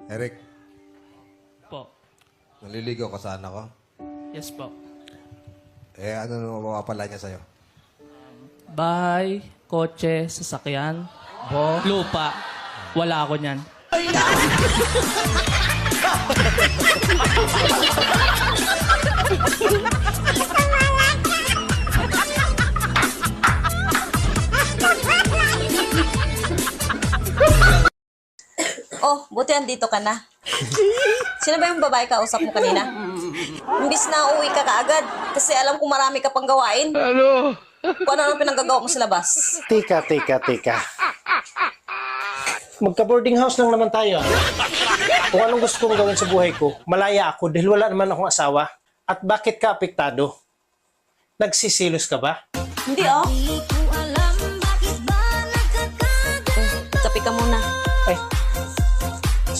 Eric, Po. naliligaw ka sa anak ko? Yes po. Ano naman mapapala niya sa'yo? Bahay, kotse, sasakyan, lupa. Wala ako niyan. Oh, buti andito ka na. Sino ba yung babae kausap mo kanina? Imbis na uuwi ka kaagad kasi alam kong marami ka pang gawain. Ano? Kung ano pinanggagawa mo sa labas. Tika. Magka-boarding house lang naman tayo. Kung anong gusto kong gawin sa buhay ko, malaya ako dahil wala naman akong asawa. At bakit ka apektado? Nagsisilos ka ba? Hindi oh. Kape ka muna.